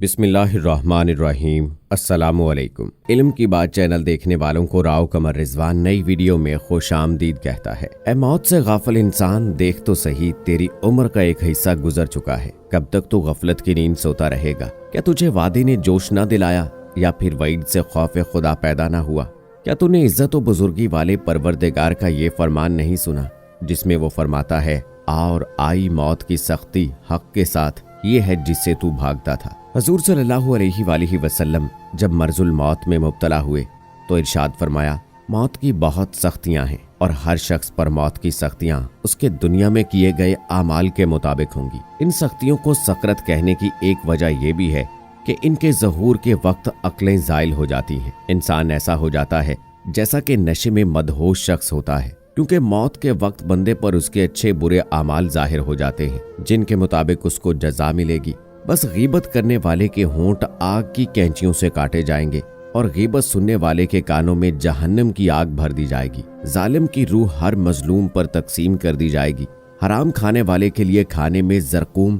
बिस्मिल्लाहिर्रहमानिर्रहीम। अस्सलामुअलैकुम। इल्म की बात चैनल देखने वालों को राव कमर रिजवान नई वीडियो में खुशामदीद कहता है। ए मौत से गाफिल इंसान, देख तो सही तेरी उम्र का एक हिस्सा गुजर चुका है। कब तक तू गफलत की नींद सोता रहेगा? क्या तुझे वादे ने जोश न दिलाया या फिर वईद से खौफ खुदा पैदा न हुआ? क्या तूने इज्जत और बुजुर्गी वाले परवरदिगार का ये फरमान नहीं सुना जिसमें वो फरमाता है, आ और आई मौत की सख्ती हक के साथ, ये है जिससे तू भागता था। हजूर सल्लल्लाहु अलैहि वसल्लम जब मर्जुल मौत में मुब्तला हुए तो इरशाद फरमाया, मौत की बहुत सख्तियां हैं और हर शख्स पर मौत की सख्तियां उसके दुनिया में किए गए आमाल के मुताबिक होंगी। इन सख्तियों को सकरत कहने की एक वजह यह भी है कि इनके ज़हूर के वक्त अक्लें ज़ाइल हो जाती हैं। इंसान ऐसा हो जाता है जैसा कि नशे में मदहोश शख्स होता है, क्योंकि मौत के वक्त बंदे पर उसके अच्छे बुरे आमाल जाहिर हो जाते हैं जिनके मुताबिक उसको जजा मिलेगी। बस गीबत करने वाले के होंठ आग की कैंचियों से काटे जाएंगे और गीबत सुनने वाले के कानों में जहन्नम की आग भर दी जाएगी। जालिम की रूह हर मजलूम पर तकसीम कर दी जाएगी। हराम खाने वाले के लिए खाने में जरकूम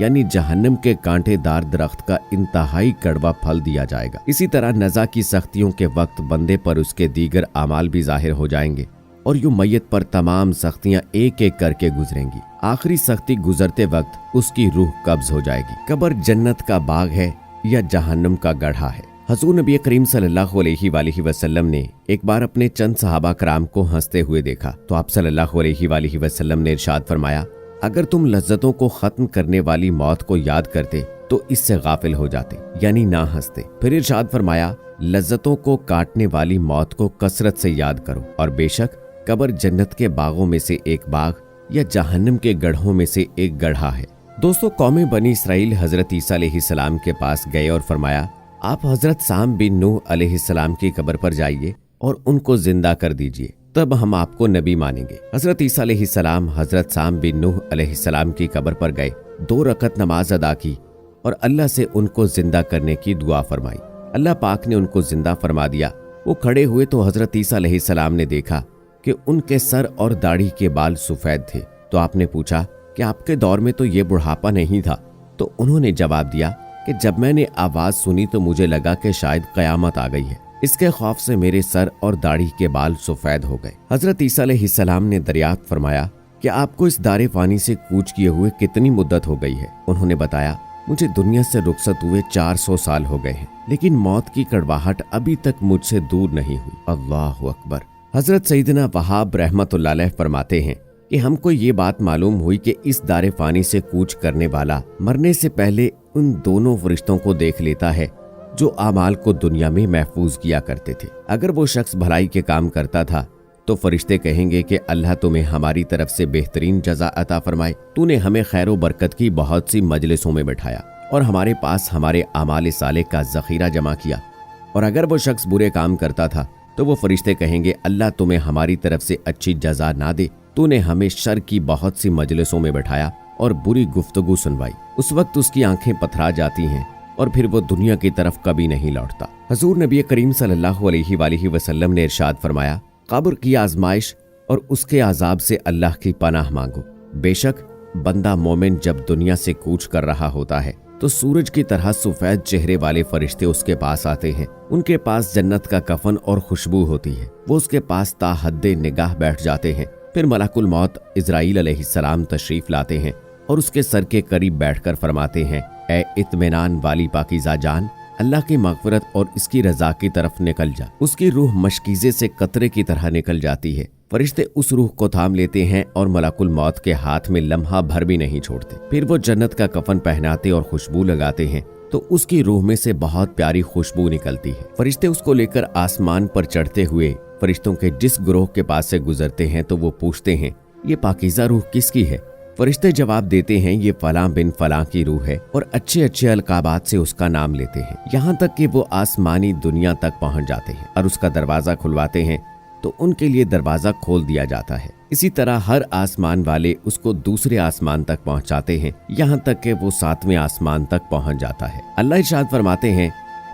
यानी जहन्नम के कांटेदार दरख्त का इंतहाई कड़वा फल दिया जाएगा। इसी तरह नज़ा की सख्तियों के वक्त बंदे पर उसके दीगर आमाल भी जाहिर हो जाएंगे और यूं मैयत पर तमाम सख्तियां एक एक करके गुजरेंगी। आखिरी सख्ती गुजरते वक्त उसकी रूह कब्ज हो जाएगी। कब्र जन्नत का बाग है या जहन्नम का गड्ढा है? हजूर नबी करीम सल्लल्लाहु अलैहि वसल्लम ने एक बार अपने चंद सहाबा कराम को हंसते हुए देखा तो आप सल्लल्लाहु अलैहि वसल्लम ने इरशाद फरमाया, अगर तुम लज्जतों को खत्म करने वाली मौत को याद करते तो इससे गाफिल हो जाते यानी ना हंसते। फिर इरशाद फरमाया, लज्जतों को काटने वाली मौत को कसरत से याद करो और बेशक कब्र जन्नत के बागों में से एक बाग या जहन्नम के गड्ढों में से एक गड्ढा है। दोस्तों, कौम बनी इसराइल हजरत ईसा अलैहिस्सलाम के पास गए और फरमाया, आप हजरत साम बिन नूह अलैहिस्सलाम की कब्र पर जाइए और उनको जिंदा कर दीजिए, तब हम आपको नबी मानेंगे। हजरत ईसा अलैहिस्सलाम हजरत साम बिन नूह अलैहिस्सलाम की कब्र पर गए, 2 रकत नमाज अदा की और अल्लाह से उनको जिंदा करने की दुआ फरमाई। अल्लाह पाक ने उनको जिंदा फरमा दिया। वो खड़े हुए तो हजरत ईसा अलैहिस्सलाम ने देखा कि उनके सर और दाढ़ी के बाल सफेद थे। तो आपने पूछा कि आपके दौर में तो ये बुढ़ापा नहीं था? तो उन्होंने जवाब दिया कि जब मैंने आवाज सुनी तो मुझे लगा कि शायद कयामत आ गई है। इसके खौफ से मेरे सर और दाढ़ी के बाल सफेद हो गए। हजरत ईसा अलैहिस्सलाम ने दरियाफ्त फरमाया कि आपको इस दारे फानी से कूच किए हुए कितनी मुद्दत हो गई है? उन्होंने बताया, मुझे दुनिया से रुखसत हुए 400 साल हो गए हैं, लेकिन मौत की कड़वाहट अभी तक मुझसे दूर नहीं हुई। अल्लाहु अकबर। हजरत सईदना वहाब रहमतुल्लाह अलैह फरमाते हैं कि हमको ये बात मालूम हुई कि इस दारे फानी से कूच करने वाला मरने से पहले उन दोनों फरिश्तों को देख लेता है जो आमाल को दुनिया में महफूज किया करते थे। अगर वो शख्स भलाई के काम करता था तो फरिश्ते कहेंगे कि अल्लाह तुम्हें हमारी तरफ से बेहतरीन जजा अता फरमाए, तूने हमें खैर व बरकत की बहुत सी मजलिसों में बैठाया और हमारे पास हमारे आमाल साले का जखीरा जमा किया। और अगर वो शख्स बुरे काम करता था तो वो फरिश्ते कहेंगे, अल्लाह तुम्हें हमारी तरफ से अच्छी जजा ना दे, तूने हमें शर की बहुत सी मजलिसों में बैठाया और बुरी गुफ्तगू सुनवाई। उस वक्त उसकी आंखें पथरा जाती हैं और फिर वो दुनिया की तरफ कभी नहीं लौटता। हजूर नबी करीम सल्लल्लाहु अलैहि वसल्लम ने इरशाद फरमाया, कब्र की आजमाइश और उसके अजाब से अल्लाह की पनाह मांगो। बेशक बंदा मोमिन जब दुनिया से कूच कर रहा होता है तो सूरज की तरह सफेद चेहरे वाले फरिश्ते उसके पास आते हैं। उनके पास जन्नत का कफन और खुशबू होती है। वो उसके पास ताहद्दे निगाह बैठ जाते हैं। फिर मलकुल मौत इजराइल अलैहिस्सलाम तशरीफ लाते हैं और उसके सर के करीब बैठकर फरमाते हैं, ए इत्मीनान वाली पाकीज़ा जान, अल्लाह की मग़फ़िरत और इसकी रज़ा की तरफ निकल जा। उसकी रूह मशकीज़े से कतरे की तरह निकल जाती है। फरिश्ते उस रूह को थाम लेते हैं और मलकुल मौत के हाथ में लम्हा भर भी नहीं छोड़ते। फिर वो जन्नत का कफन पहनाते और खुशबू लगाते हैं तो उसकी रूह में से बहुत प्यारी खुशबू निकलती है। फरिश्ते उसको लेकर आसमान पर चढ़ते हुए फरिश्तों के जिस ग्रोह के पास से गुजरते हैं तो वो पूछते हैं, ये पाकीज़ा रूह किसकी है? फरिश्ते जवाब देते हैं, ये फलां बिन फलां की रूह है, और अच्छे अच्छे अलकाबात से उसका नाम लेते हैं, यहाँ तक कि वो आसमानी दुनिया तक पहुँच जाते हैं और उसका दरवाज़ा खुलवाते हैं तो उनके लिए दरवाज़ा खोल दिया जाता है। इसी तरह हर आसमान वाले उसको दूसरे आसमान तक पहुँचाते हैं, यहाँ तक कि वो 7वें आसमान तक पहुँच जाता है। अल्लाह इरशाद फरमाते हैं,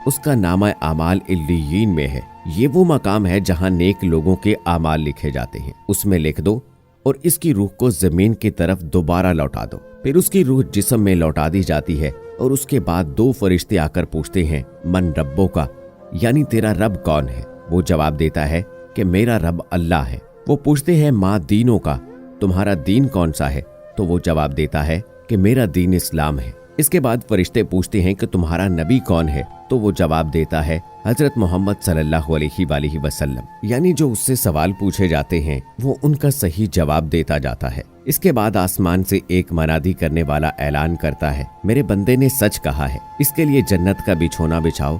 उसका नामा आमाल इल्लियीन में है। ये वो मकाम है जहाँ नेक लोगों के आमाल लिखे जाते हैं। उसमें लिख दो, और इसकी रूह को जमीन की तरफ दोबारा लौटा दो। फिर उसकी रूह जिस्म में लौटा दी जाती है और उसके बाद 2 फरिश्ते आकर पूछते हैं, मन रब्बो का, यानी तेरा रब कौन है? वो जवाब देता है कि मेरा रब अल्लाह है। वो पूछते हैं, माँ दीनों का, तुम्हारा दीन कौन सा है? तो वो जवाब देता है कि मेरा दीन इस्लाम है। इसके बाद फरिश्ते पूछते हैं कि तुम्हारा नबी कौन है? तो वो जवाब देता है हजरत मोहम्मद सल्लल्लाहु अलैहि वसल्लम। यानी जो उससे सवाल पूछे जाते हैं वो उनका सही जवाब देता जाता है। इसके बाद आसमान से एक मनादी करने वाला ऐलान करता है, मेरे बंदे ने सच कहा है, इसके लिए जन्नत का बिछोना बिछाओ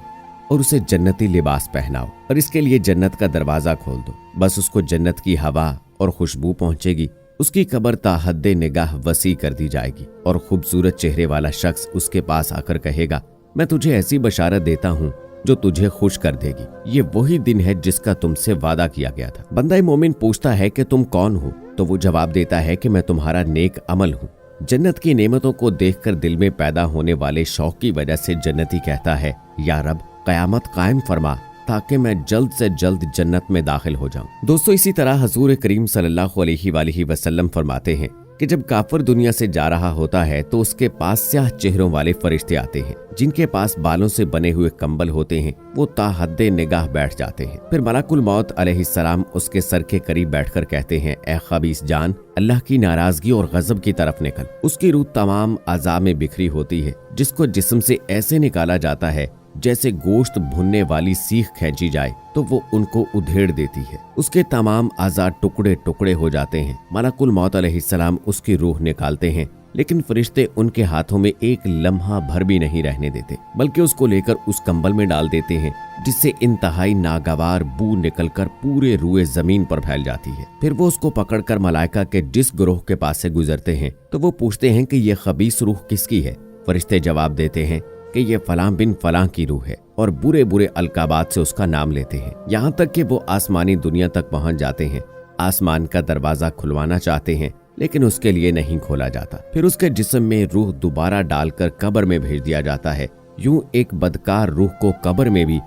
और उसे जन्नती लिबास पहनाओ और इसके लिए जन्नत का दरवाजा खोल दो। बस उसको जन्नत की हवा और खुशबू पहुंचेगी। उसकी कब्र ताहद्दे निगाह वसी कर दी जाएगी और खूबसूरत चेहरे वाला शख्स उसके पास आकर कहेगा, मैं तुझे ऐसी बशारत देता हूँ जो तुझे खुश कर देगी। ये वही दिन है जिसका तुमसे वादा किया गया था। बंदा मोमिन पूछता है कि तुम कौन हो? तो वो जवाब देता है कि मैं तुम्हारा नेक अमल हूँ। जन्नत की नेमतों को देखकर दिल में पैदा होने वाले शौक की वजह से जन्नती कहता है, या रब कयामत कायम फरमा ताकि मैं जल्द से जल्द जन्नत में दाखिल हो जाऊं। दोस्तों, इसी तरह हजूर करीम सल्लल्लाहु अलैहि वसल्लम फरमाते हैं कि जब काफिर दुनिया से जा रहा होता है तो उसके पास स्याह चेहरों वाले फरिश्ते आते हैं जिनके पास बालों से बने हुए कंबल होते हैं। वो ताहद्दे निगाह बैठ जाते हैं। फिर मलकुल मौत अलैहिस्सलाम उसके सर के करीब बैठकर कहते हैं, ए खबीस जान, अल्लाह की नाराजगी और गजब की तरफ निकल। उसकी रूह तमाम अज़ा में बिखरी होती है जिसको जिस्म से ऐसे निकाला जाता है जैसे गोश्त भुनने वाली सीख खींची जाए तो वो उनको उधेड़ देती है। उसके तमाम आज़ा टुकड़े टुकड़े हो जाते हैं। मलकुल मौत अलैहिस्सलाम उसकी रूह निकालते हैं, लेकिन फरिश्ते उनके हाथों में एक लम्हा भर भी नहीं रहने देते, बल्कि उसको लेकर उस कंबल में डाल देते हैं जिससे इंतहाई नागवार बू निकलकर पूरे रुए जमीन पर फैल जाती है। फिर वो उसको पकड़कर मलाइका के जिस ग्रोह के पास से गुजरते हैं तो वो पूछते हैं कि ये खबीस रूह किसकी है? फरिश्ते जवाब देते हैं कि ये फलां बिन फलां की रूह है और बुरे बुरे अलकाबात से उसका नाम लेते हैं, यहाँ तक कि वो आसमानी दुनिया तक पहुंच जाते हैं। आसमान का दरवाजा खुलवाना चाहते हैं लेकिन उसके लिए नहीं खोला जाता। फिर उसके जिस्म में रूह दोबारा डालकर कब्र में भेज दिया जाता है। यूं एक बदकार रूह को कब्र में भी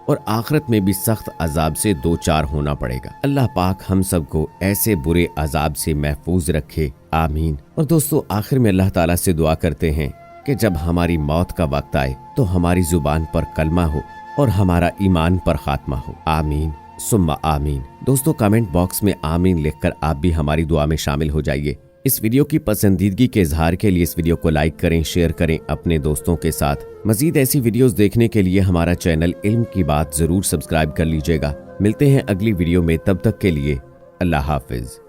और आखिरत में भी सख्त अजाब से 2-4 होना पड़ेगा। अल्लाह पाक हम सबको ऐसे बुरे अजाब से महफूज रखे, आमीन। और दोस्तों, आखिर में अल्लाह ताला से दुआ करते हैं कि जब हमारी मौत का वक्त आए तो हमारी जुबान पर कलमा हो और हमारा ईमान पर खात्मा हो, आमीन सुम्मा आमीन। दोस्तों, कमेंट बॉक्स में आमीन लिखकर आप भी हमारी दुआ में शामिल हो जाइए। इस वीडियो की पसंदीदगी के इजहार के लिए इस वीडियो को लाइक करें, शेयर करें अपने दोस्तों के साथ। मजीद ऐसी वीडियोस देखने के लिए हमारा चैनल इल्म की बात जरूर सब्सक्राइब कर लीजिएगा। मिलते हैं अगली वीडियो में, तब तक के लिए अल्लाह हाफिज।